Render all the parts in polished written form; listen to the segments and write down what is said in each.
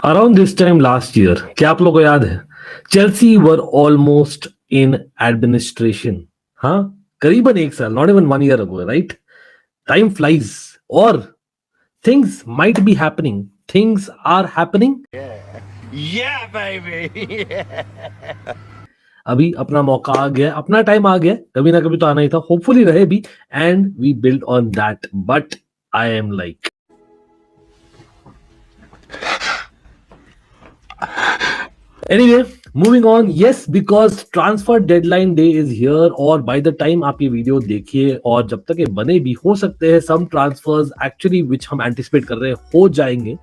Around this time last year, क्या आप लोगों को याद है, Chelsea were almost in administration. हाँ, करीबन एक साल, not even 1 year ago, right? Time flies और things might be happening, things are happening. Yeah, baby. अभी अपना मौका आ गया, अपना टाइम आ गया, कभी ना कभी तो आना ही था, होपफुली रहे भी, and we build on that. But I am like, anyway, moving on. Yes, because transfer deadline day is here और by the time आप ये वीडियो देखिए और जब तक ये बने भी, हो सकते हैं some transfers actually which हम anticipate कर रहे हैं हो जाएंगे।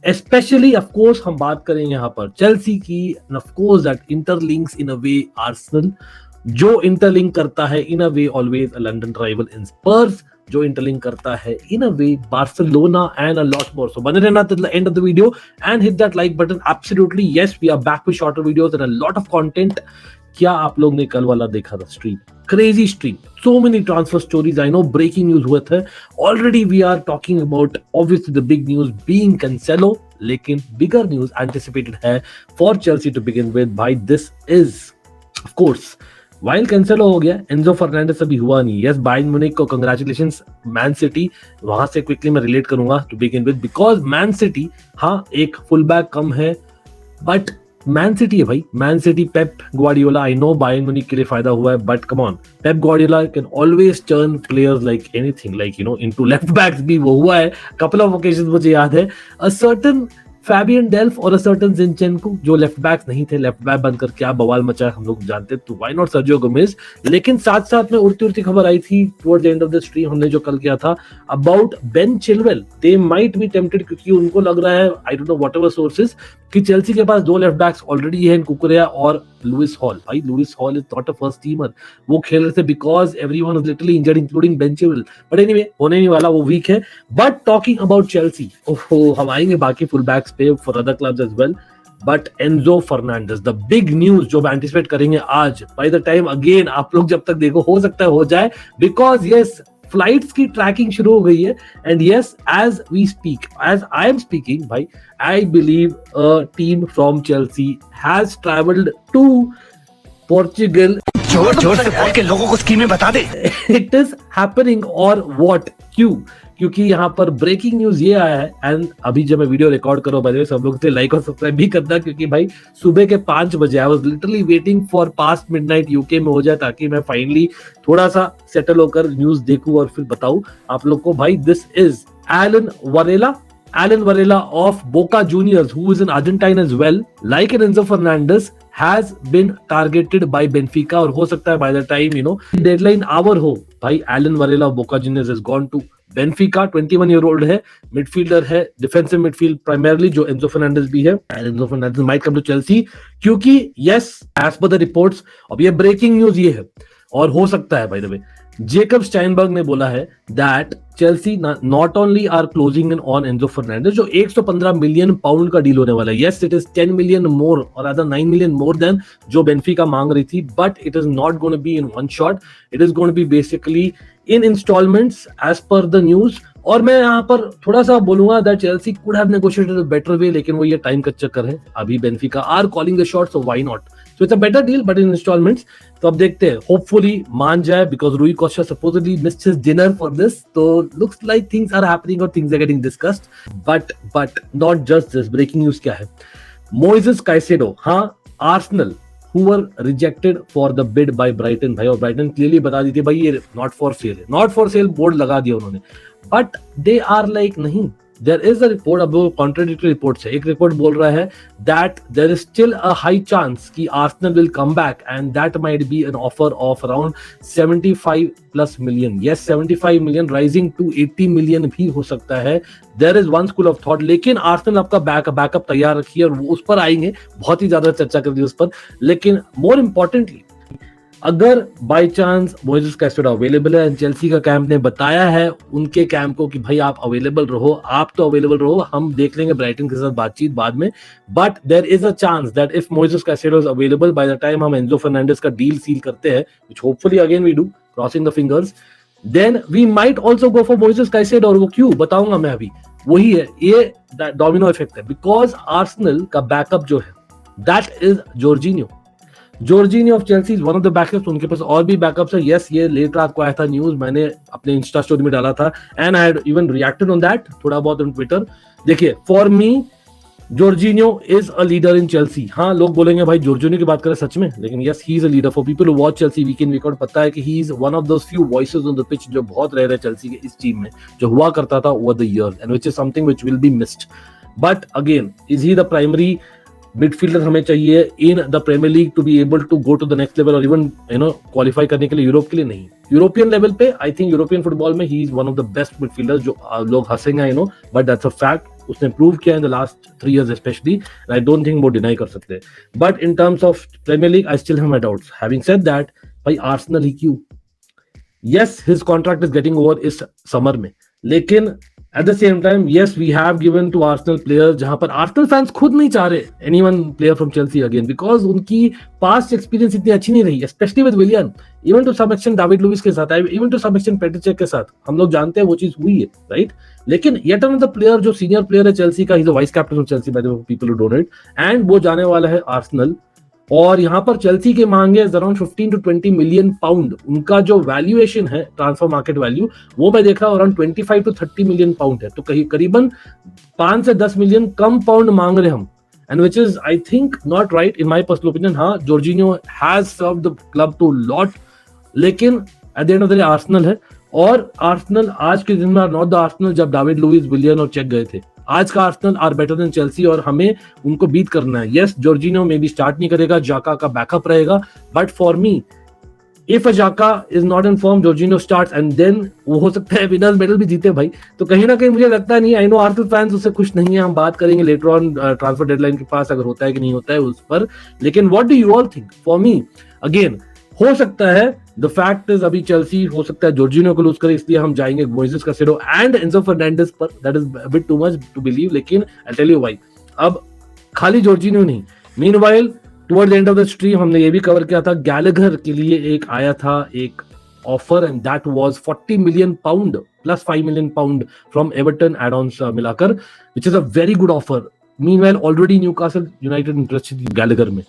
Especially of course हम बात करें यहाँ पर चेल्सी की, and of course that interlinks in a way Arsenal, जो इंटरलिंक करता है in a way always a London rival in Spurs, जो इंटरलिंक करता है in a way Barcelona and a lot more. So बने रहना till the end of the video and hit that like button. Absolutely yes, we are back with shorter videos and a lot of content. क्या आप लोग ने कल वाला देखा था stream? Crazy stream, so many transfer stories. I know breaking news हुआ था already. We are talking about obviously the big news being Cancelo, लेकिन bigger news anticipated है for Chelsea to begin with. भाई this is of course while Cancelo हो गया, Enzo Fernandez अभी हुआ नहीं। यस, बायर्न म्यूनिख को कांग्रेचुलेशंस, मैन सिटी वहां से क्विकली मैं रिलेट करूंगा to begin with, because Man City, हाँ एक फुल बैक कम है बट मैन सिटी है भाई, Man City. Pep Guardiola, I know Bayern Munich के लिए फायदा हुआ है but come on, Pep Guardiola can always turn players like anything, like you know into left backs भी वो हुआ है कपल ऑफ ओकेजन। मुझे याद है अ सर्टन फैबियन डेल्फ और सर्टन जिनचेंको जो लेफ्ट बैक्स नहीं थे, लेफ्ट बैक बनकर क्या बवाल मचा हम लोग जानते, तो व्हाई नॉट सर्जियो गोमेज। लेकिन साथ साथ में उड़ती उड़ती खबर आई थी towards the end of the stream, हमने जो कल किया था about Ben Chilwell, they might be tempted, क्योंकि उनको लग रहा है, I don't know whatever sources, कि चेल्सी के पास दो लेफ्ट बैक्स ऑलरेडी हैं, कुकुरेया और लुइस हॉल। भाई Lewis Hall is not a first teamer, वो खेल रहे थे because everyone was literally injured including Ben Chilwell, but anyway होने नहीं वाला, वो वीक है। बट टॉकिंग अबाउट चेल्सी, ओहो हम आएंगे बाकी फुल बैक्स पे for other clubs as well, but Enzo Fernandez the big news जो एंटिसिपेट करेंगे आज, बाय द टाइम अगेन आप लोग जब तक देखो हो सकता है हो जाए, बिकॉज यस फ्लाइट्स की ट्रैकिंग शुरू हो गई है and yes as we speak, as I am speaking भाई, I believe a team from Chelsea has travelled to Portugal. जोर जोर से बोल के लोगों को स्कीमें बता दे। इट इज हैपनिंग और व्हाट, क्यों? क्योंकि यहाँ पर ब्रेकिंग न्यूज ये आया है, एंड अभी जब मैं वीडियो रिकॉर्ड करो भाई सब लोग लाइक और सब्सक्राइब भी करना, क्योंकि भाई सुबह के 5 बजे I was literally waiting for past midnight UK में हो जाए, ताकि मैं फाइनली थोड़ा सा सेटल होकर न्यूज देखूं और फिर बताऊं आप लोग को। भाई this is Alan Varela of Boca Juniors, who is in Argentine as well, like Enzo Fernandez, has been targeted by Benfica, और हो सकता है by the time you know deadline hour हो भाई, Alan Varela of Boca Juniors has gone to Benfica। 21 year old है, midfielder है, defensive midfield primarily, जो Enzo Fernandez भी है, and Enzo Fernandez might come to Chelsea, क्योंकि yes as per the reports, अब ये ब्रेकिंग न्यूज ये है, और हो सकता है by the way Jacob Steinberg ने बोला है that Chelsea not only are closing in on Enzo Fernandez, जो 115 मिलियन पाउंड का डील होने वाला है। Yes it is 10 million more और अदर 9 मिलियन मोर देन जो बेनफिका मांग रही थी, but it is not going to be in one shot, it is going to be basically in installments as per the news. और मैं यहाँ पर थोड़ा सा बोलूंगा that Chelsea could have negotiated a better way, लेकिन वो ये टाइम का चक्कर है, अभी Benfica are calling the shot, so why not, so it's a better deal but in instalments. तो अब देखते हैं, होपफुली मान जाए, because Rui Costa supposedly missed his dinner for this, तो looks like things are happening और things are getting discussed. But not just this, breaking news क्या है, मोइसेस काइसेडो, हाँ Arsenal who were rejected for the bid by Brighton भाई, और Brighton clearly बता दी थी भाई ये नॉट फॉर सेल है, नॉट फॉर सेल बोर्ड लगा दिया उन्होंने, बट दे आर लाइक नहीं, देयर इज अ रिपोर्ट, अब वो कॉन्ट्राडिक्टरी रिपोर्ट्स है, एक रिपोर्ट बोल रहा है that there is still a high chance कि Arsenal will come back and that might be an offer of around 75+ million, yes 75 million rising to 80 million भी हो सकता है। There is one school of thought, लेकिन Arsenal आपका backup तैयार रखिए और वो उस पर आएंगे, बहुत ही ज्यादा चर्चा कर दी उस पर। लेकिन मोर इंपॉर्टेंटली, अगर by chance Moises Caicedo available है, चेल्सी का कैंप ने बताया है उनके कैंप को कि भाई आप अवेलेबल रहो, आप तो अवेलेबल रहो, हम देख लेंगे ब्राइटन के साथ बातचीत बाद में, but there is a chance that if Moises Caicedo is available by the time हम एंजो फर्नांडिस का डील सील करते हैं, which hopefully again we do, crossing the fingers, then we might also go for Moises Caicedo. और वो क्यों बताऊंगा मैं अभी, वही है, ये डोमिनो इफेक्ट है, बिकॉज आर्सेनल का बैकअप जो है that is Jorginho of Chelsea, one of the backups. उनके पास और भी बैकअप्स है। यस, ये लेट रात को आया था न्यूज, मैंने अपने इंस्टा स्टोरी में डाला था and I had even reacted on that थोड़ा बहुत ऑन ट्विटर। देखिए, for me Jorginho is a leader in Chelsea. हाँ, लोग बोलेंगे भाई जॉर्जिनियो की बात करें सच में, लेकिन yes, he is a leader for people who watch Chelsea week in week out. पता है कि he is one of those few voices on the pitch जो बहुत रह रहे चेल्सी के इस टीम में, जो हुआ करता था over the years and which is something which will be missed. But again, is he the primary midfielder हमें चाहिए in the Premier League to be able to go to the next level और even qualify करने के लिए Europe के लिए? नहीं, European level पे आई थिंक यूरोपियन फुटबॉल में he is one of the best midfielders. जो लोग हंसेंगे बट दैट्स अ फैक्ट। उसने प्रूव किया in the last 3 years specially, I don't think वो डिनाई कर सकते। But in terms of Premier League I still have my doubts. Having said that, भाई Arsenal ही क्यों? Yes, his contract is getting over इस summer में, लेकिन at the same time yes, we have given to Arsenal players, जहां पर Arsenal fans खुद नहीं चाह रहे anyone player from Chelsea again, because उनकी पास्ट एक्सपीरियंस इतनी अच्छी नहीं रही, specially with Willian, even to some extent David Luiz के साथ, even to some extent Petr Cech के साथ। हम लोग जानते हैं वो चीज हुई है, राइट? लेकिन येट अनदर प्लेयर जो सीनियर प्लेयर है चेल्सी का, he is the vice captain of Chelsea bye the way, people who don't know, and वो जाने वाला है आर्सेनल। और यहाँ पर चेल्सी के मांगे अराउंड 15 to 20 मिलियन पाउंड। उनका जो वैल्यूएशन है, ट्रांसफर मार्केट वैल्यू, वो मैं देख रहा हूँ अराउंड 25 to 30 मिलियन पाउंड है। तो कहीं करीबन 5 से 10 मिलियन कम पाउंड मांग रहे हम, and which is I think not right in my personal opinion. हाँ, Jorginho has serve the club to lot, लेकिन at the end of the day Arsenal है, और आर्सेनल आज के दिन में नॉट द आर्सेनल जब डेविड लुइस, विलियन और चेक गए थे। आज का Arsenal are better than Chelsea और हमें उनको बीट करना है। Yes, Jorginho maybe start नहीं करेगा, जाका का बैकअप रहेगा, but for me if Xhaka is not in form, Jorginho starts and then वो हो सकता है विनर्स मेडल भी जीते भाई। तो कहीं ना कहीं मुझे लगता नहीं, आई नो आर्सेनल फैंस उससे खुश नहीं है, हम बात करेंगे लेटर ऑन ट्रांसफर डेडलाइन के पास अगर होता है कि नहीं होता है उस पर। लेकिन what do you all think? For me again, हो सकता है द फैक्ट इज अभी चेल्सी हो सकता है जॉर्जिनियो को लूज करे, इसलिए हम जाएंगे Moises Caicedo and Enzo Fernandez पर। That is a bit too much to believe, लेकिन आई टेल यू व्हाई। अब खाली जॉर्जिनियो नहीं, meanwhile toward the end of the stream हमने ये भी कवर किया था, गैलेगर के लिए एक आया था एक offer and that was 40 million pound plus 5 million pound from Everton add ons मिलाकर, which is a very good offer. Meanwhile already Newcastle United interested Gallagher में।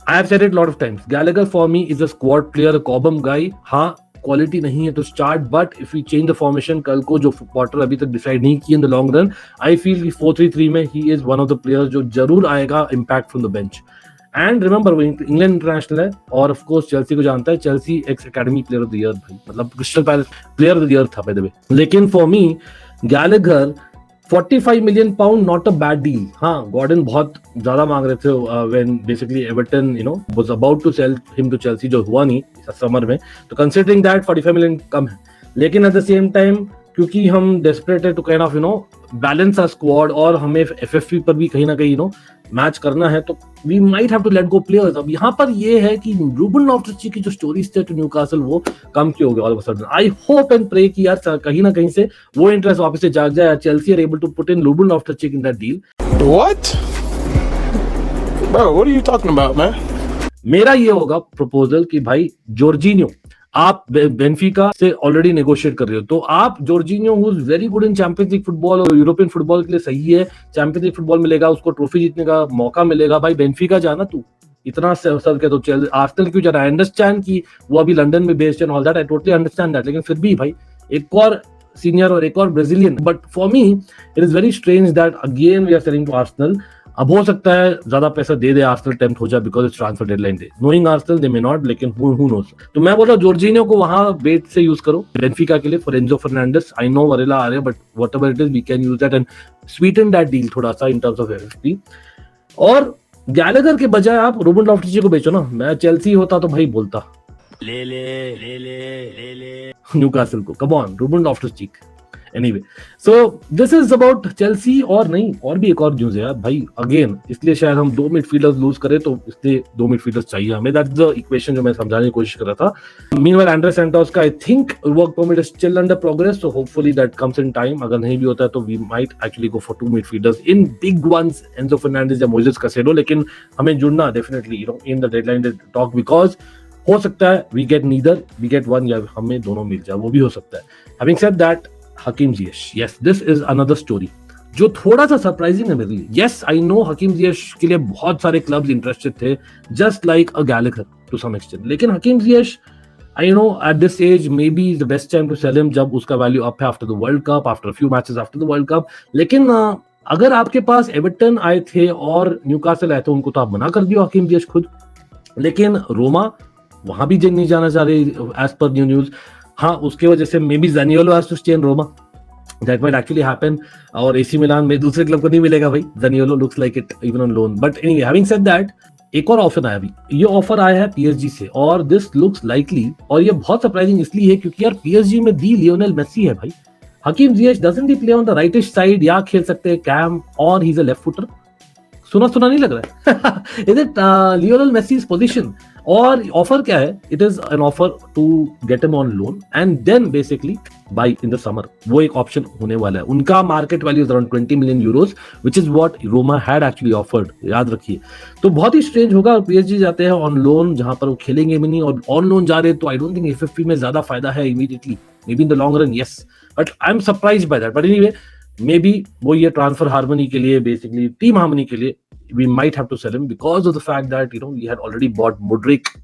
I have said it a lot of times. Gallagher for me is a squad player, a Cobham guy. हाँ, quality नहीं है तो start, but if we change the formation, कल को जो Potter अभी तक डिसाइड नहीं किया in the long run, I feel कि 4-3-3 में he is one of the players जो जरूर आएगा impact from the bench. And remember वो इंग्लैंड इंटरनेशनल है और ऑफ कोर्स चेल्सी को जानता है, Chelsea ex academy player of the year भाई, मतलब Crystal palace player of the year था बाय द वे। लेकिन for me Gallagher 45 million pound not a bad deal. हाँ, गॉर्डन बहुत ज्यादा मांग रहे थे when basically Everton was about to sell him to Chelsea, जो हुआ नहीं समर में। तो कंसीडरिंग दैट 45 मिलियन कम है, लेकिन एट द सेम टाइम क्योंकि हम डेस्परेट है to kind of balance our squad और हमें एफएफपी पर भी कहीं ना कहीं मैच करना है, तो we might have to let go players. अब यहाँ पर ये है कि रूबन लॉफ्टस-चीक की जो स्टोरीज थे टू न्यूकासल वो कम क्यों हो गए all of a sudden. I hope and pray कि यार कहीं ना कहीं से वो इंटरेस्ट वापस से जाग जाए, Chelsea are able to put in Ruben Loftus Cheek in that deal. What? Bro, what are you talking about, man? मेरा ये होगा प्रपोजल कि भाई जॉर्जिनियो, आप बेनफिका से ऑलरेडी नेगोशिएट कर रहे हो, तो आप Jorginho who is very good in champions league football और यूरोपियन फुटबॉल के लिए सही है, चैंपियंस लीग फुटबॉल मिलेगा, उसको ट्रॉफी जीतने का मौका मिलेगा, भाई बेनफिका जाना तू इतना सब के, तो चल आर्सेनल क्यों जा रहा है? आई अंडरस्टैंड कि वो अभी लंदन में based and all that, I totally understand that, लेकिन फिर भी भाई एक और सीनियर और एक और Brazilian, but for me it is very strange that again we are selling to Arsenal. अब हो सकता है ज्यादा पैसा दे दे आर्सेनल, टेम्प्ट हो जाए because it's transfer deadline day, knowing Arsenal they may not, लेकिन हु नोस। तो मैं बोल रहा हूँ जॉर्जिनियो को वहां वेट से यूज करो बेनफिका के लिए for Enzo Fernandez. I know Varela आ रहे हैं, but whatever it is we can use that and sweeten that deal थोड़ा सा इन टर्म्स ऑफ एफएफपी। और गैलेगर के बजाय आप रूबन लॉफ्टस-चीक को बेचो ना। मैं चेल्सी होता तो भाई बोलता ले ले न्यूकासल को, come on Ruben Loftus Cheek. Anyway, so this is about Chelsea. और नहीं, और भी एक और न्यूज है यार भाई, अगेन इसलिए शायद हम 2 मिडफील्डर्स लूज करें, तो इसलिए 2 मिडफील्डर्स चाहिए हमें, दैट्स द इक्वेशन जो मैं समझाने की कोशिश कर रहा था। मीनवाइल एंड्रे सैंटोस का I think work permit is still under progress, so hopefully that comes in time. अगर नहीं भी होता है तो we might actually go for 2 midfielders in big ones, Enzo Fernandez या मोइसेस कैसेडो, लेकिन हमें जुड़ना definitely in the deadline talk, because हो सकता है वी गेट वन या हमें दोनों मिल जाए, वो भी हो सकता है। Having said that, Hakim Ziyech, yes, this is another story. जो थोड़ा सा सरप्राइजिंग है मेरे लिए। यस आई नो हकीम जियश के लिए बहुत सारे क्लब्स इंटरेस्टेड थे, just like a Gallagher to some extent, लेकिन Hakim जियश I know at this age maybe is the best time to sell him जब उसका वैल्यू अप है after the world cup, after few matches after the world cup. लेकिन अगर आपके पास Everton आए थे और न्यूकासल आए थे, उनको तो आप मना कर दियो हकीम जियश खुद, लेकिन रोमा वहां भी नहीं जाना चाह रही एज पर न्यू न्यूज। हाँ, उसके वजह से maybe Zaniolo has to stay in Roma, that might actually happen, और एसी मिलान में दूसरे क्लब को नहीं मिलेगा भाई, Zaniolo looks like it even on loan. But anyway having said that, एक और ऑफर आया अभी, ये ऑफर आया है पीएसजी से और दिस लुक्स लाइकली, और ये बहुत सरप्राइजिंग इसलिए है क्योंकि यार पीएसजी में दी लियोनेल मेसी है भाई। Hakim Ziyech doesn't he play on the rightish side, या खेल सकते हैं कैम, और he is a left footer. सुना सुना नहीं लग रहा है is it Lionel Messi's position? और ऑफर क्या है? It is an offer to get him on loan and then basically buy in the summer. वो एक ऑप्शन होने वाला है। उनका market value is around 20 million euros, which is what Roma had actually offered, याद रखिए। तो बहुत ही स्ट्रेंज होगा, पीएसजी जाते हैं ऑन लोन जहां पर वो खेलेंगे भी नहीं, और ऑन लोन जा रहे हैं, तो आई डोंट थिंक एफएफपी में ज्यादा फायदा है immediately, may be in the long run yes, but I am surprised by that. But anyway may be वो ये ट्रांसफर हार्मनी के लिए, बेसिकली टीम हार्मनी के लिए, we might have to sell him because of the fact that we had already bought Mudryk,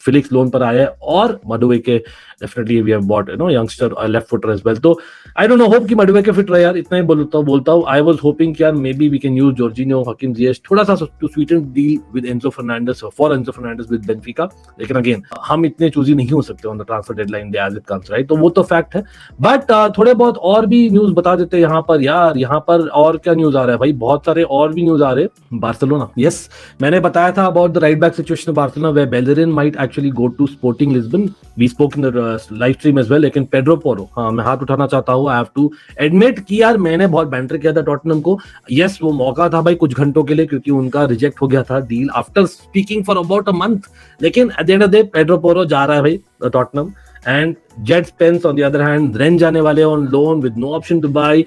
Felix loan पर आया है, और Madueke definitely we have bought youngster left footer as well. तो I don't no, hope कि मडुएके fit रहे यार, इतना ही बोलता हूं। आई वाज होपिंग कि यार maybe we can use Jorginho, Hakim Ziyech, थोड़ा सा to sweeten deal with Enzo Fernandez, for Enzo Fernandez with Benfica. लेकिन अगेन हम इतने चूजी नहीं हो सकते on the transfer deadline day as it comes, right? तो वो तो फैक्ट है। बट थोड़े बहुत और भी न्यूज बता देते हैं यहाँ पर यार। यहाँ पर और क्या न्यूज आ रहा है भाई? बहुत सारे और भी न्यूज आ रहे हैं। बार्सिलोना, यस, मैंने बताया था about the right back situation of Barcelona where Bellerin might actually go to Sporting Lisbon, we spoke in the live stream as well. लेकिन पेड्रो पोरो, हाँ मैं हाथ उठाना चाहता हूँ, आई हैव टू एडमिट कि यार मैंने बहुत बैंटर किया था टॉटनहम को। यस, वो मौका था भाई कुछ घंटों के लिए, क्योंकि उनका रिजेक्ट हो गया था deal after speaking for about a month. लेकिन at the end of the day Pedro Porro जा रहा है भाई Tottenham, and Djed Spence on the other hand Rennes जाने वाले on loan with no option to buy.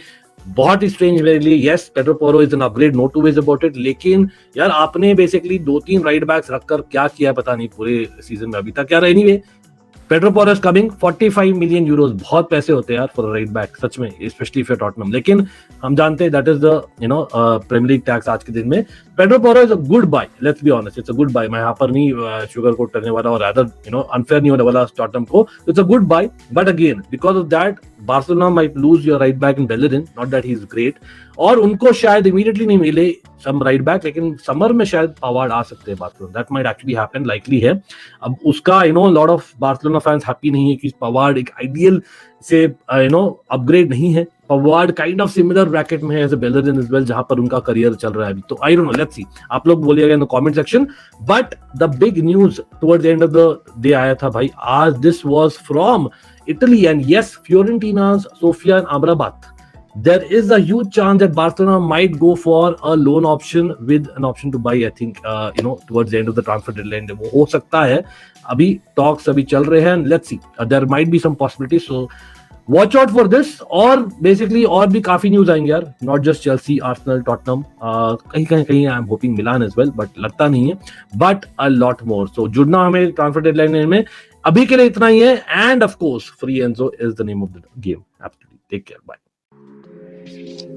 बहुत ही strange मेरे लिए। Yes, Pedro Porro is an upgrade, no two ways about it, लेकिन यार आपने बेसिकली 2-3 राइट बैक्स रखकर क्या किया पता नहीं पूरे सीजन में अभी तक यार। Anyway Pedro Porro is coming, 45 million Euros, बहुत पैसे होते हैं यार फॉर राइट बैक, सच में, स्पेशली फॉर टॉटनहम। लेकिन हम जानते हैं that is the Premier League tax आज के दिन में। Pedro Porro is a good buy, let's be honest, it's a good buy. मैं यहाँ पर नहीं शुगर कोट करने वाला और अदर अनफेयर नहीं होने वाला टॉटनहम को, it's a good buy. But again because of that Barcelona might lose your right back in Bellerin, not that he is great, और उनको शायद इमीडिएटली नहीं मिले सम राइट बैक, लेकिन समर में शायद पवार्ड आ सकते हैं Barcelona, that might actually happen, likely है। अब उसका lot of Barcelona fans happy नहीं है कि पवार्ड एक आइडियल से अपग्रेड नहीं है। Pavard kind of similar bracket में है as a Bellerin as well, जहां पर उनका करियर चल रहा है अभी। तो I don't no, let's see, आप लोग बोलिएगा in the comment section. But the big news towards the end of the day आया था भाई आज, this was from Italy, and yes, Fiorentina's Sofian Amrabat. There is a huge chance that Barcelona might go for a loan option with an option to buy, I think, towards the end of the transfer deadline. वो हो सकता है, अभी talks अभी चल रहे हैं, let's see, there might be some possibilities, so watch out for this। और basically और भी काफी न्यूज आएंगे यार, not just Chelsea, Arsenal, Tottenham, कहीं I am hoping Milan as well, but लगता नहीं है, but a lot more। so जुड़ना हमें ट्रांसफर डेडलाइन में। अभी के लिए इतना ही है, end of course free Enzo is the name of the game. Absolutely, take care, bye.